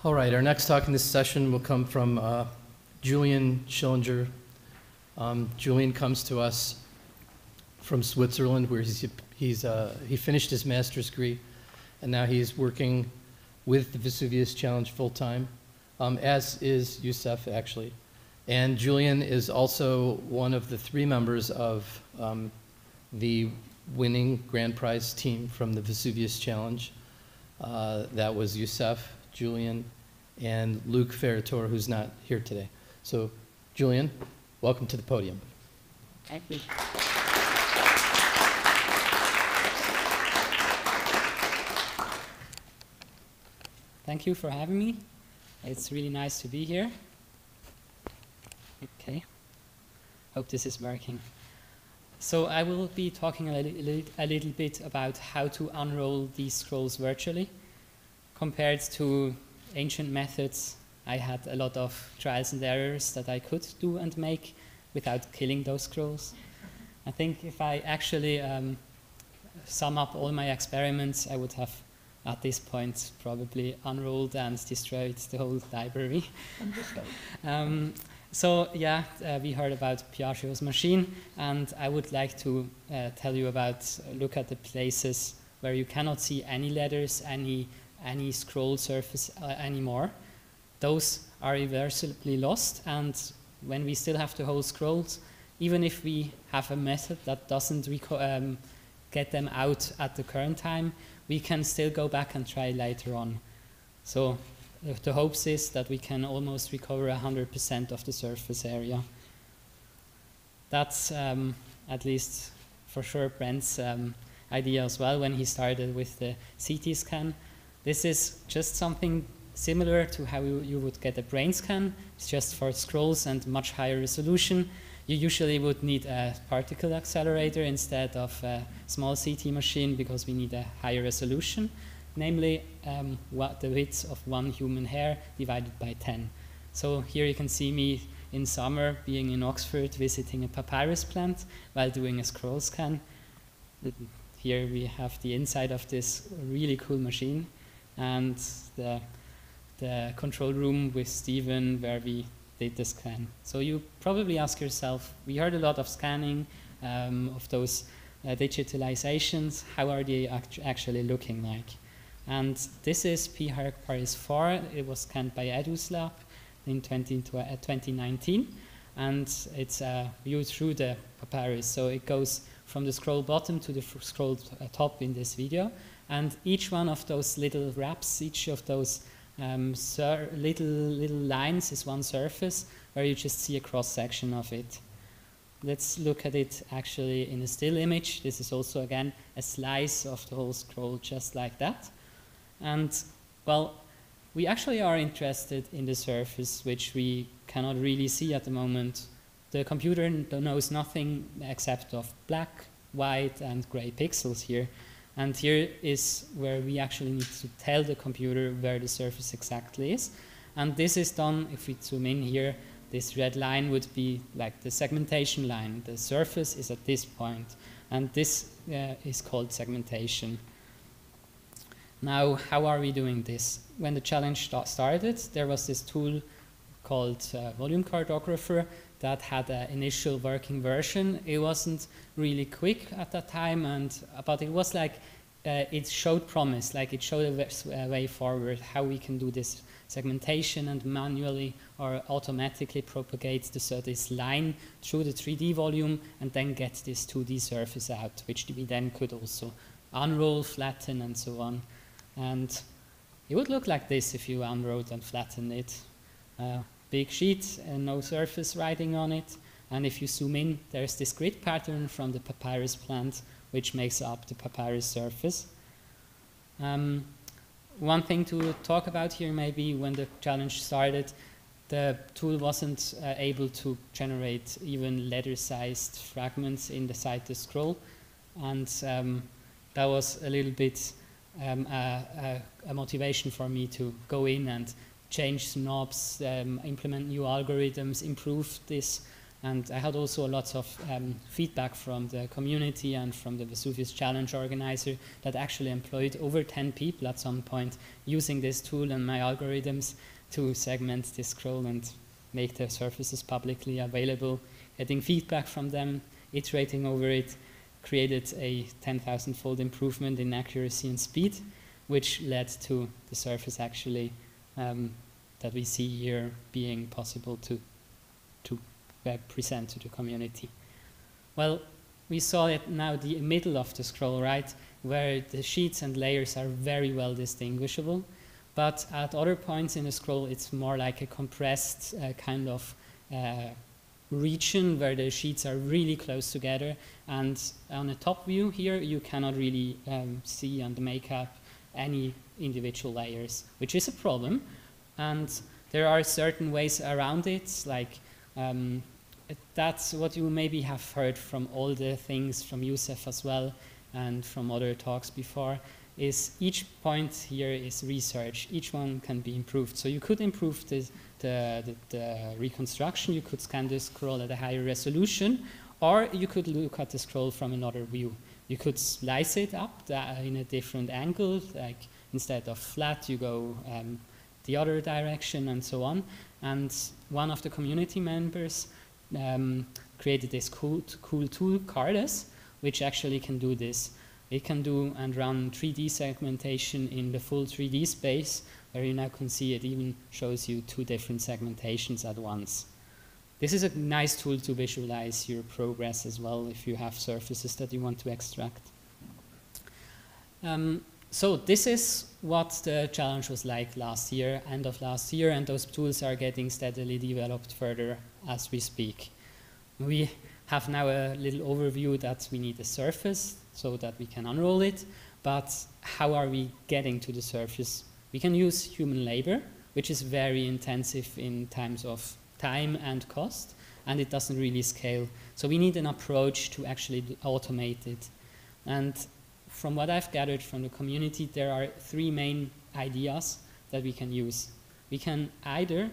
All right, our next talk in this session will come from Julian Schilliger. Julian comes to us from Switzerland, where he finished his master's degree, and now he's working with the Vesuvius Challenge full-time, as is Youssef, actually. And Julian is also one of the 3 members of the winning grand prize team from the Vesuvius Challenge. That was Youssef, Julian, and Luke Farritor, who's not here today. So, Julian, welcome to the podium. Thank you. Thank you for having me. It's really nice to be here. Okay. Hope this is working. So I will be talking a little bit about how to unroll these scrolls virtually. Compared to ancient methods, I had a lot of trials and errors that I could do and make without killing those scrolls. I think if I actually sum up all my experiments, I would have, at this point, probably unrolled and destroyed the whole library. So yeah, we heard about Piaggiot's machine, and I would like to tell you about, look at the places where you cannot see any letters, any scroll surface anymore. Those are irreversibly lost, and when we still have the whole scrolls, even if we have a method that doesn't get them out at the current time, we can still go back and try later on. So the hopes is that we can almost recover 100% of the surface area. That's at least for sure Brent's idea as well when he started with the CT scan. This is just something similar to how you would get a brain scan. It's just for scrolls and much higher resolution. You usually would need a particle accelerator instead of a small CT machine because we need a higher resolution, namely the width of one human hair divided by 10. So here you can see me in summer being in Oxford visiting a papyrus plant while doing a scroll scan. Here we have the inside of this really cool machine and the control room with Stephen where we did the scan. So you probably ask yourself, we heard a lot of scanning of those digitalizations. How are they actually looking like? And this is P-Herc Paris 4. It was scanned by Edu's lab in 2019. And it's viewed through the papyrus. So it goes from the scroll bottom to the scroll top in this video. And each one of those little wraps, each of those little lines is one surface where you just see a cross-section of it. Let's look at it actually in a still image. This is also, again, a slice of the whole scroll just like that. And, well, we actually are interested in the surface, which we cannot really see at the moment. The computer knows nothing except of black, white, and gray pixels here. And here is where we actually need to tell the computer where the surface exactly is. And this is done, if we zoom in here, this red line would be like the segmentation line. The surface is at this point. And this is called segmentation. Now, how are we doing this? When the challenge started, there was this tool called Volume Cartographer that had an initial working version. It wasn't really quick at that time, but it was like, it showed promise, like it showed a way forward, how we can do this segmentation and manually or automatically propagate this line through the 3D volume and then get this 2D surface out, which we then could also unroll, flatten, and so on. And it would look like this if you unrolled and flattened it. Big sheet and no surface writing on it. And if you zoom in, there's this grid pattern from the papyrus plant, which makes up the papyrus surface. One thing to talk about here maybe when the challenge started, the tool wasn't able to generate even letter-sized fragments inside the scroll. And that was a little bit a motivation for me to go in and change knobs, implement new algorithms, improve this And I had also lots of feedback from the community and from the Vesuvius Challenge organizer that actually employed over 10 people at some point using this tool and my algorithms to segment this scroll and make the surfaces publicly available, getting feedback from them, iterating over it, created a 10,000-fold improvement in accuracy and speed, which led to the surface actually that we see here being possible to present to the community. Well, we saw it now the middle of the scroll, right, where the sheets and layers are very well distinguishable, but at other points in the scroll it's more like a compressed kind of region where the sheets are really close together, and on the top view here you cannot really see on the makeup any individual layers, which is a problem. And there are certain ways around it, like that's what you maybe have heard from all the things from Youssef as well and from other talks before, is each point here is research. Each one can be improved. So you could improve the reconstruction, you could scan the scroll at a higher resolution, or you could look at the scroll from another view. You could slice it up in a different angle, like instead of flat, you go the other direction and so on. And one of the community members created this cool tool, Cardes, which actually can do this. It can do and run 3D segmentation in the full 3D space, where you now can see it even shows you 2 different segmentations at once. This is a nice tool to visualize your progress as well if you have surfaces that you want to extract. So this is what the challenge was like last year, end of last year, and those tools are getting steadily developed further as we speak. We have now a little overview that we need a surface so that we can unroll it, but how are we getting to the surface? We can use human labor, which is very intensive in terms of time and cost, and it doesn't really scale. So we need an approach to actually automate it. And from what I've gathered from the community, there are 3 main ideas that we can use. We can either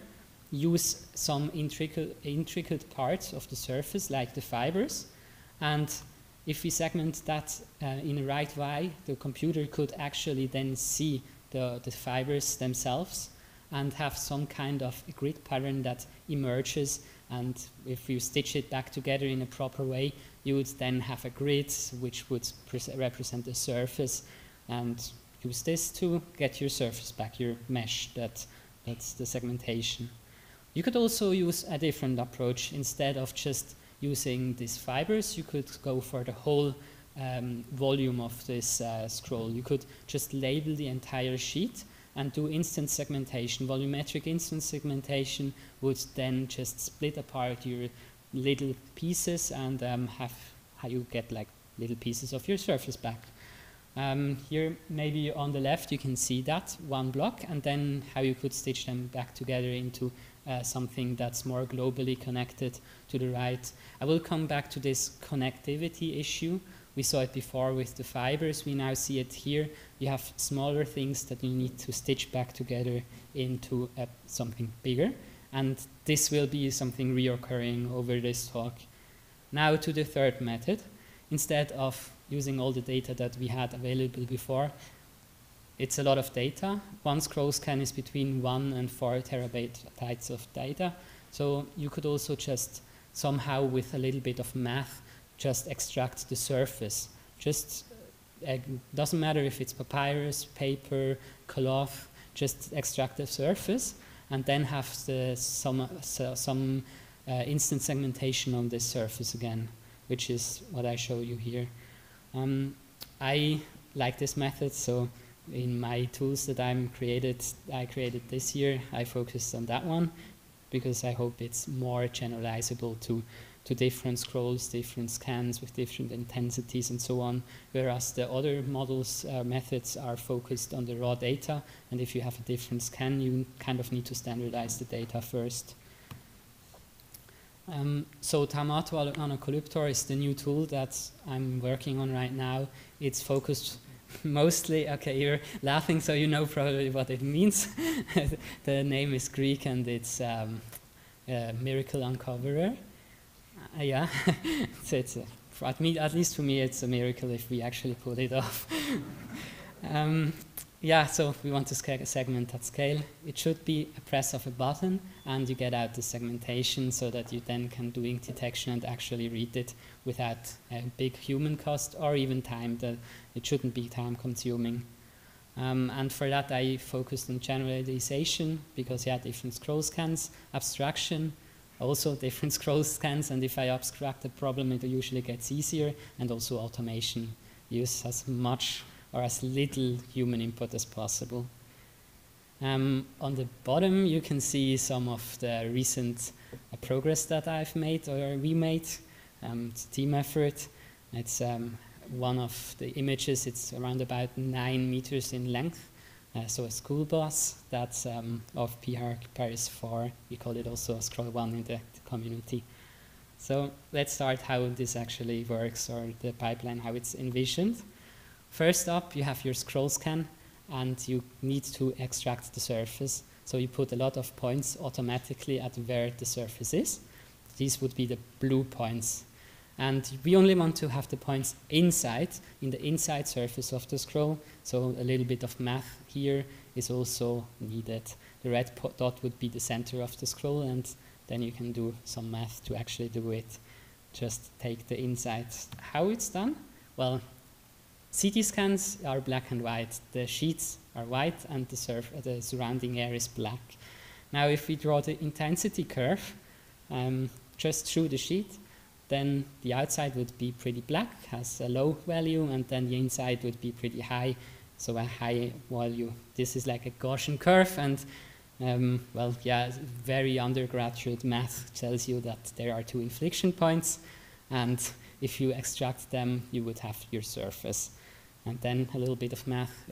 use some intricate parts of the surface, like the fibers, and if we segment that in the right way, the computer could actually then see the fibers themselves and have some kind of a grid pattern that emerges, and if you stitch it back together in a proper way, you would then have a grid which would represent the surface, and use this to get your surface back, your mesh, that's the segmentation. You could also use a different approach. Instead of just using these fibers, you could go for the whole volume of this scroll. You could just label the entire sheet and do instant segmentation. Volumetric instant segmentation would then just split apart your little pieces and have how you get like little pieces of your surface back. Here maybe on the left you can see that one block, and then how you could stitch them back together into something that's more globally connected to the right. I will come back to this connectivity issue. We saw it before with the fibers, we now see it here. You have smaller things that you need to stitch back together into something bigger, and this will be something reoccurring over this talk. Now to the third method. Instead of using all the data that we had available before, it's a lot of data. One scroll scan is between 1 and 4 terabytes of data. So you could also just somehow, with a little bit of math, just extract the surface. Just doesn't matter if it's papyrus, paper, cloth, just extract the surface and then have some instant segmentation on this surface again, which is what I show you here. I like this method, so in my tools that I created this year, I focused on that one because I hope it's more generalizable to different scrolls, different scans with different intensities and so on, whereas the other models, methods are focused on the raw data, and if you have a different scan, you kind of need to standardize the data first. So Tamato Anacolyptor is the new tool that I'm working on right now. It's focused mostly, okay, you're laughing, so you know probably what it means. The name is Greek and it's Miracle Uncoverer. Yeah, at least for me, it's a miracle if we actually pull it off. Yeah, so we want to segment at scale. It should be a press of a button, and you get out the segmentation so that you then can do ink detection and actually read it without a big human cost or even time. It shouldn't be time consuming. And for that, I focused on generalization because, yeah, different scroll scans, abstraction, also different scroll scans, and if I abstract the problem, it usually gets easier, and also automation. Use as much or as little human input as possible. On the bottom, you can see some of the recent progress that I've made or we made. It's a team effort. It's one of the images. It's around about 9 meters in length. So a school bus that's of Paris 4. We call it also Scroll 1 in the community. So let's start how this actually works, or the pipeline, how it's envisioned. First up, you have your scroll scan, and you need to extract the surface. So you put a lot of points automatically at where the surface is. These would be the blue points. And we only want to have the points inside, in the inside surface of the scroll. So a little bit of math here is also needed. The red dot would be the center of the scroll, and then you can do some math to actually do it. Just take the inside. How it's done? Well, CT scans are black and white. The sheets are white, and the surrounding air is black. Now, if we draw the intensity curve just through the sheet, then the outside would be pretty black, has a low value, and then the inside would be pretty high, so a high value. This is like a Gaussian curve, and well, yeah, very undergraduate math tells you that there are 2 inflection points, and if you extract them, you would have your surface. And then a little bit of math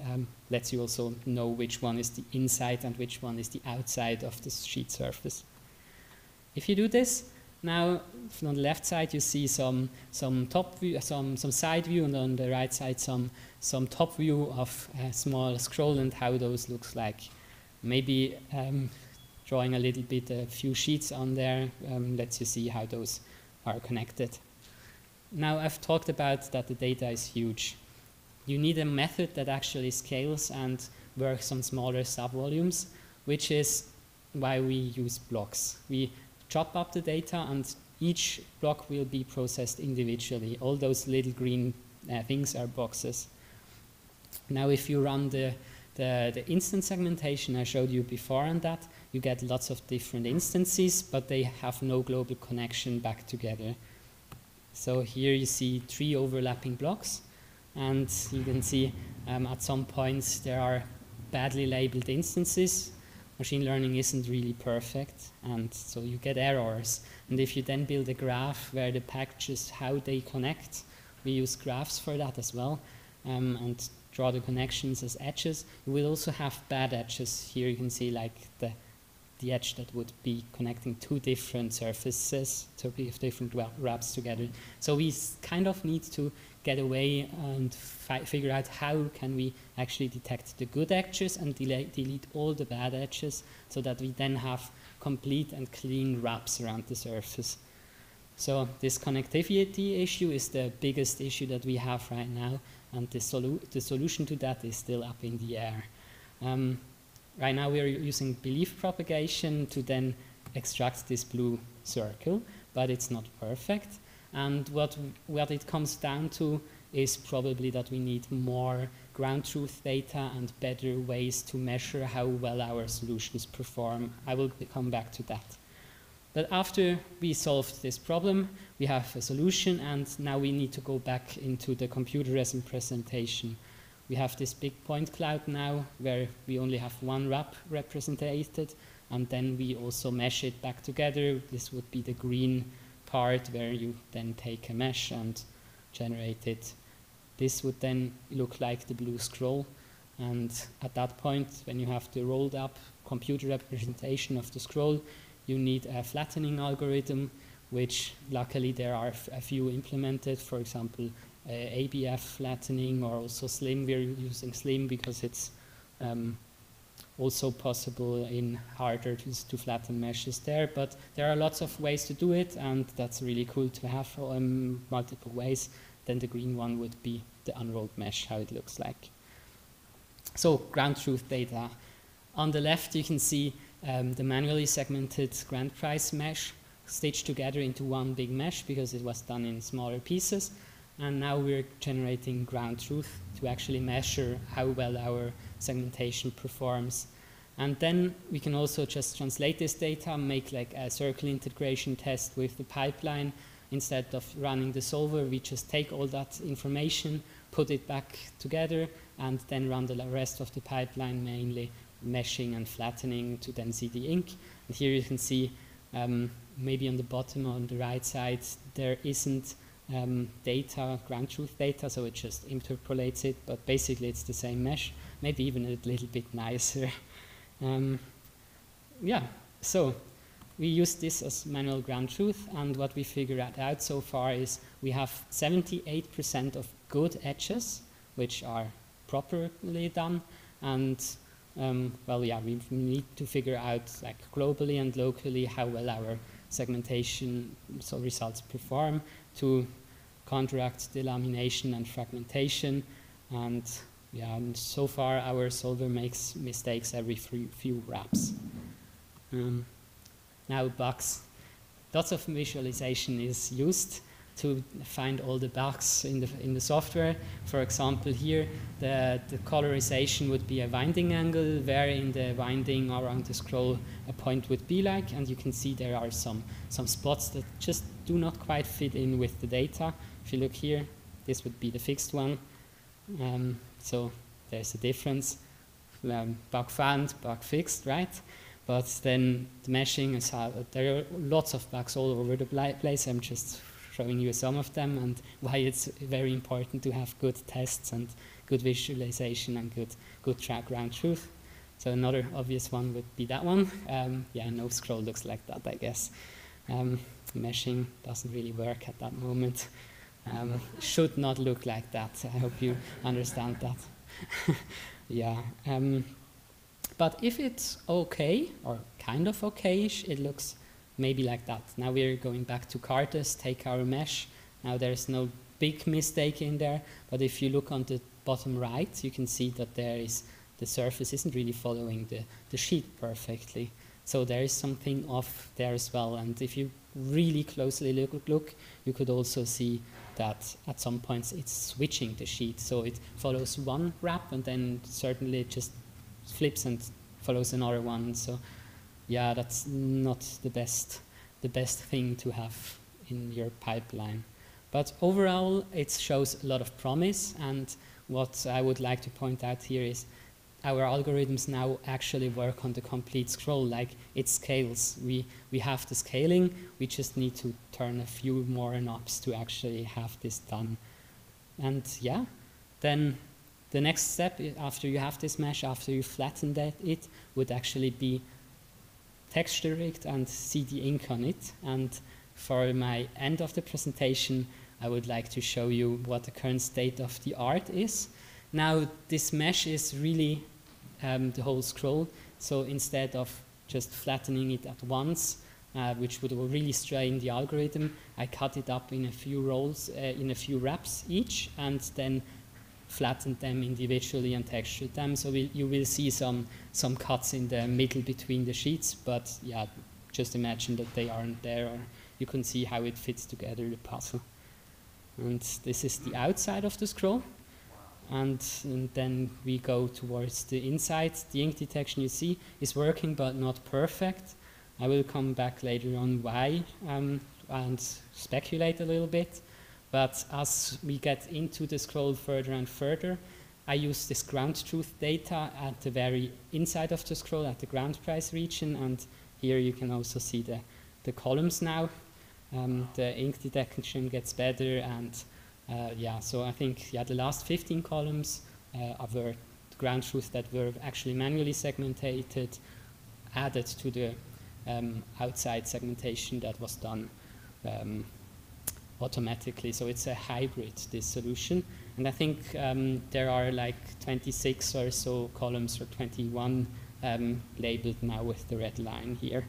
lets you also know which one is the inside and which one is the outside of the sheet surface. If you do this, now on the left side you see some top view, some side view, and on the right side some top view of a small scroll and how those looks like. Maybe drawing a little bit a few sheets on there lets you see how those are connected. Now I've talked about that the data is huge. You need a method that actually scales and works on smaller subvolumes, which is why we use blocks. We chop up the data, and each block will be processed individually. All those little green things are boxes. Now, if you run the instance segmentation I showed you before on that, you get lots of different instances, but they have no global connection back together. So here you see 3 overlapping blocks. And you can see at some points there are badly labeled instances. Machine learning isn't really perfect, and so you get errors. And if you then build a graph where the packages, how they connect, we use graphs for that as well, and draw the connections as edges. You will also have bad edges. Here you can see like the edge that would be connecting 2 different surfaces to be different wraps together. So we kind of need to get away and figure out how can we actually detect the good edges and delete all the bad edges, so that we then have complete and clean wraps around the surface. So this connectivity issue is the biggest issue that we have right now, and the solution to that is still up in the air. Right now we are using belief propagation to then extract this blue circle, but it's not perfect. And what it comes down to is probably that we need more ground truth data and better ways to measure how well our solutions perform. I will come back to that. But after we solved this problem, we have a solution, and now we need to go back into the computer representation. We have this big point cloud now, where we only have one wrap represented, and then we also mesh it back together. This would be the green part where you then take a mesh and generate it. This would then look like the blue scroll, and at that point, when you have the rolled up computer representation of the scroll, you need a flattening algorithm, which luckily there are a few implemented. For example, ABF flattening, or also SLIM. We're using SLIM because it's also possible in harder to flatten meshes there, but there are lots of ways to do it, and that's really cool to have multiple ways. Then the green one would be the unrolled mesh, how it looks like. So ground truth data. On the left you can see the manually segmented grand prize mesh stitched together into one big mesh because it was done in smaller pieces. And now we're generating ground truth to actually measure how well our segmentation performs. And then we can also just translate this data, make like a circle integration test with the pipeline. Instead of running the solver, we just take all that information, put it back together, and then run the rest of the pipeline, mainly meshing and flattening to then see the ink. And here you can see maybe on the bottom on the right side, there isn't data, ground truth data, so it just interpolates it, but basically it's the same mesh, maybe even a little bit nicer. Yeah, so we use this as manual ground truth, and what we figured out so far is we have 78% of good edges, which are properly done, and well, yeah, we need to figure out like globally and locally how well our segmentation results perform to counteract delamination and fragmentation. And yeah, and so far our solver makes mistakes every few wraps. Now bugs. Lots of visualization is used to find all the bugs in the software. For example, here the colorization would be a winding angle, where in the winding around the scroll a point would be like, and you can see there are some spots that just do not quite fit in with the data. If you look here, this would be the fixed one. So there's a difference. Bug found, bug fixed, right? But then the meshing is there are lots of bugs all over the place. I'm just showing you some of them and why it's very important to have good tests and good visualization and good ground truth. So another obvious one would be that one. Yeah, no scroll looks like that, I guess. Meshing doesn't really work at that moment. Should not look like that. I hope you understand that. Yeah. But if it's okay, or kind of okay-ish, it looks maybe like that. Now we're going back to Cartus, take our mesh. Now there's no big mistake in there, but if you look on the bottom right, you can see that the surface isn't really following the sheet perfectly. So there is something off there as well. And if you really closely look, you could also see that at some points it's switching the sheet. So it follows one wrap and then certainly it just flips and follows another one. So yeah, that's not the best thing to have in your pipeline. But overall, it shows a lot of promise. And what I would like to point out here is our algorithms now actually work on the complete scroll. Like it scales. We have the scaling. We just need to turn a few more knobs to actually have this done. And yeah, then the next step after you have this mesh, after you flattened it, would actually be texture rigged and see the ink on it. And for my end of the presentation, I would like to show you what the current state of the art is. Now, this mesh is really the whole scroll. So instead of just flattening it at once, which would really strain the algorithm, I cut it up in a few rolls, in a few wraps each, and then flattened them individually and textured them. So you will see some cuts in the middle between the sheets, but yeah, just imagine that they aren't there, or you can see how it fits together, the puzzle. And this is the outside of the scroll. And then we go towards the inside. The ink detection you see is working, but not perfect. I will come back later on why and speculate a little bit. But as we get into the scroll further and further, I use this ground truth data at the very inside of the scroll, at the ground price region. And here you can also see the columns now. The ink detection gets better, and yeah, so I think the last 15 columns were the ground truth that were actually manually segmented, added to the outside segmentation that was done automatically. So it's a hybrid, this solution. And I think there are like 26 or so columns, or 21 labeled now with the red line here.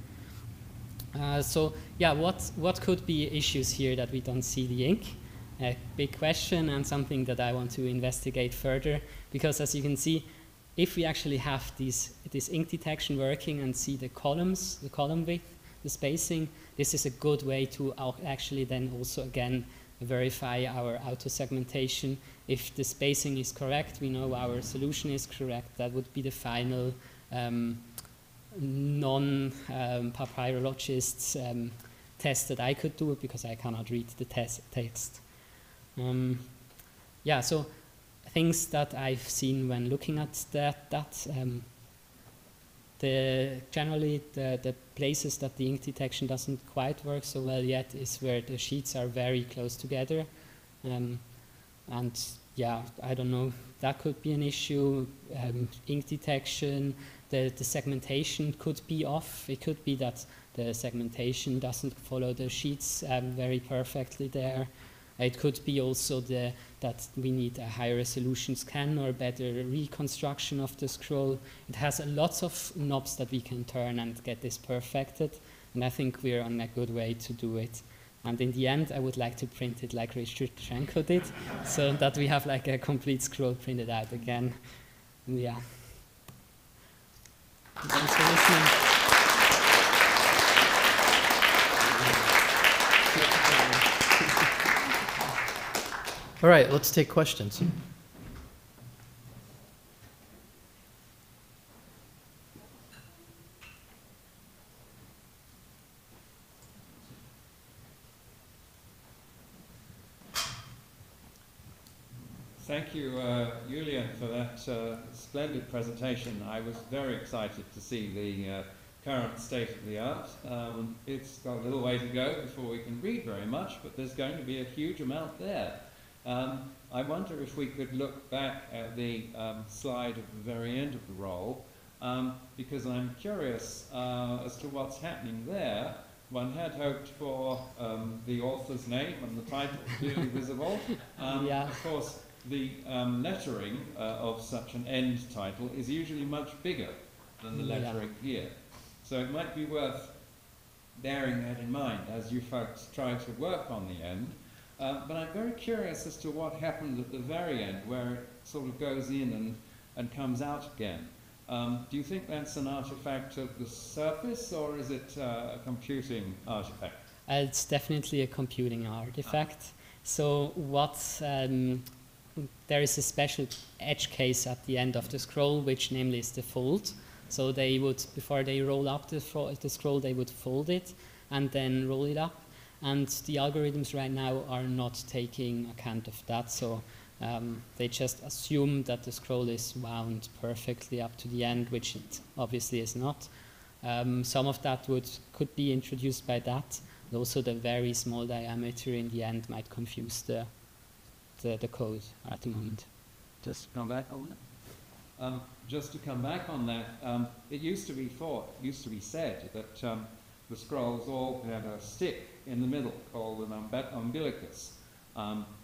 So yeah, what could be issues here that we don't see the ink? A big question, and something that I want to investigate further, because as you can see, if we actually have this ink detection working and see the columns, the column width, the spacing, this is a good way to actually then also again verify our auto-segmentation. If the spacing is correct, we know our solution is correct. That would be the final non-papyrologists test that I could do, because I cannot read the text. Yeah, so things that I've seen when looking at generally the places that the ink detection doesn't quite work so well yet is where the sheets are very close together. And yeah, I don't know, that could be an issue. Ink detection, the segmentation could be off. It could be that the segmentation doesn't follow the sheets very perfectly there. It could be also that we need a high resolution scan or better reconstruction of the scroll. It has lots of knobs that we can turn and get this perfected, and I think we're on a good way to do it. And in the end, I would like to print it like Richard Schenko did, so that we have like a complete scroll printed out again. Yeah. Thanks for listening. All right, let's take questions. Thank you, Julian, for that splendid presentation. I was very excited to see the current state of the art. It's got a little way to go before we can read very much, but there's going to be a huge amount there. I wonder if we could look back at the slide at the very end of the roll, because I'm curious as to what's happening there. One had hoped for the author's name and the title clearly visible. Yeah. Of course, the lettering of such an end title is usually much bigger than the lettering here. So it might be worth bearing that in mind as you folks try to work on the end. But I'm very curious as to what happened at the very end, where it sort of goes in and comes out again. Do you think that's an artifact of the surface, or is it a computing artifact? It's definitely a computing artifact. So there is a special edge case at the end of the scroll, which namely is the fold. So they would, before they roll up the scroll, they would fold it and then roll it up. And the algorithms right now are not taking account of that, so they just assume that the scroll is wound perfectly up to the end, which it obviously is not. Some of that could be introduced by that, and also the very small diameter in the end might confuse the code at the moment. Just to come back on that. Just to come back on that, it used to be said that the scrolls all had a stick in the middle called an umbilicus,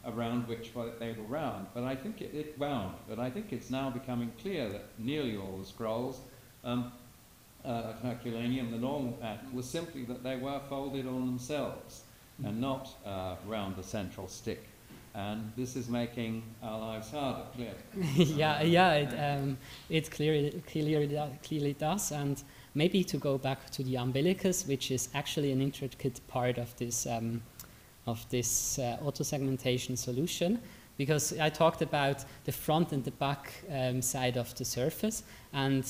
around which they were round. But I think it wound. But I think it's now becoming clear that nearly all the scrolls at Herculaneum, the normal pattern, was simply that they were folded on themselves and not round the central stick. And this is making our lives harder, clearly. It clearly does. And maybe to go back to the umbilicus, which is actually an intricate part of this auto-segmentation solution, because I talked about the front and the back side of the surface, and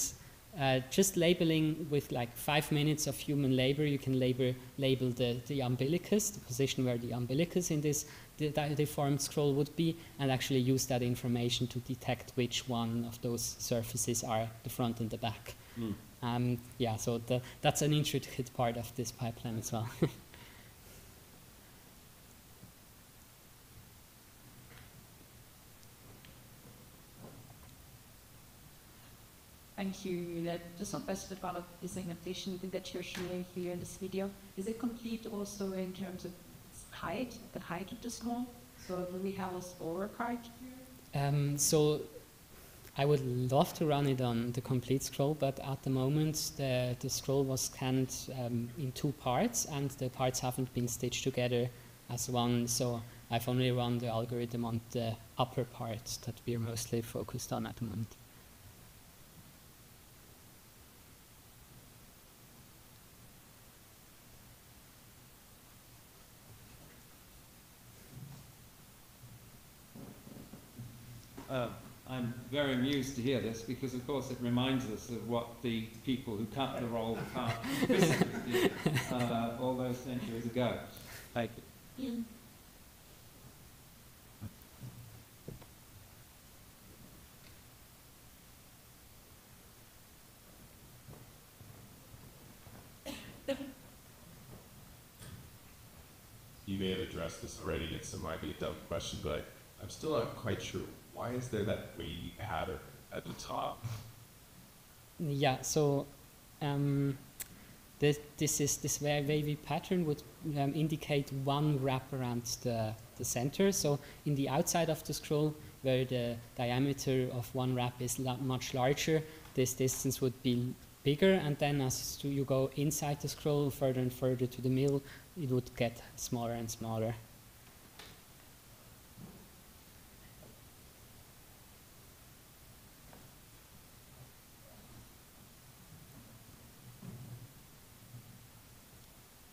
just labeling with like 5 minutes of human labor, you can label the umbilicus, the position where the umbilicus in this deformed scroll would be, and actually use that information to detect which one of those surfaces are the front and the back. So that's an intricate part of this pipeline as well. Thank you. Just one question about the segmentation that you're showing here in this video. Is it complete also in terms of height, the height of the scroll? So do we have a smaller part here? So I would love to run it on the complete scroll, but at the moment the scroll was scanned in 2 parts, and the parts haven't been stitched together as one, so I've only run the algorithm on the upper part that we're mostly focused on at the moment. I'm very amused to hear this because, of course, it reminds us of what the people who cut the roll apart did all those centuries ago. Thank you. You may have addressed this already, and so it might be a dumb question, but I'm still not quite sure. Why is there that wavy pattern at the top? Yeah, so this very wavy pattern would indicate one wrap around the center. So in the outside of the scroll, where the diameter of one wrap is much larger, this distance would be bigger, and then as you go inside the scroll further and further to the middle, it would get smaller and smaller.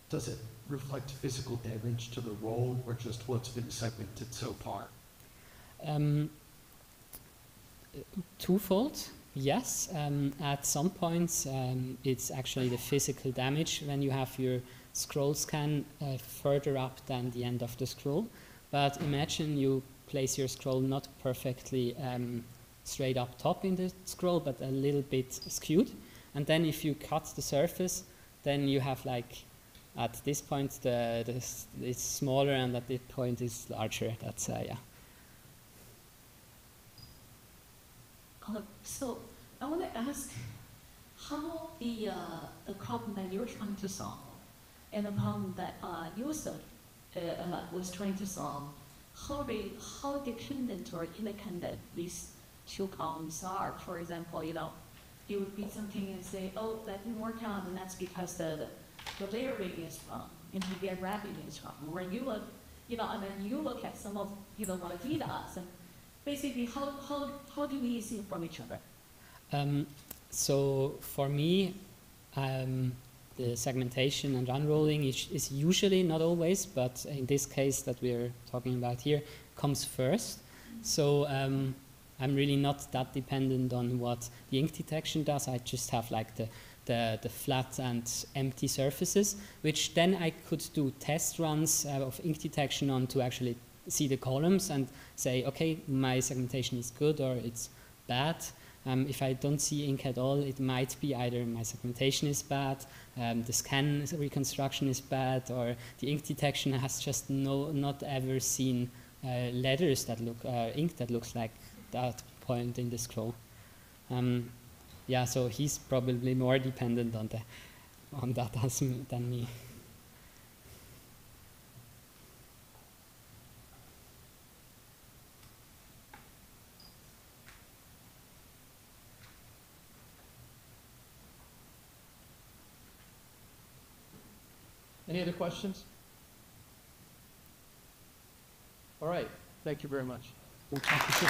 Does it reflect physical damage to the roll, or just what's been segmented so far? Twofold, yes. At some points, it's actually the physical damage when you have your scroll scan further up than the end of the scroll. But imagine you place your scroll not perfectly straight up top in the scroll, but a little bit skewed. And then if you cut the surface, then you have like, at this point, it's smaller, and at this point, it's larger. That's, yeah. So I want to ask how the problem that you're trying to solve and the problem that Youssef was trying to solve, how dependent or independent these 2 columns are. For example, you would read something and say, oh, that didn't work out, and that's because the layering is wrong, and the unwrapping is wrong. When you look, and then you look at some of, what he does, and basically, how do we see from each other? So for me, the segmentation and unrolling is usually, not always, but in this case that we're talking about here, comes first. So I'm really not that dependent on what the ink detection does. I just have like the flat and empty surfaces, which then I could do test runs of ink detection on to actually see the columns and say, okay, my segmentation is good or it's bad. If I don't see ink at all, it might be either my segmentation is bad, the scan reconstruction is bad, or the ink detection has just not ever seen letters that look, ink that looks like that point in the scroll. Yeah, so he's probably more dependent on that than me. Any other questions? All right. Thank you very much. We'll talk to you soon.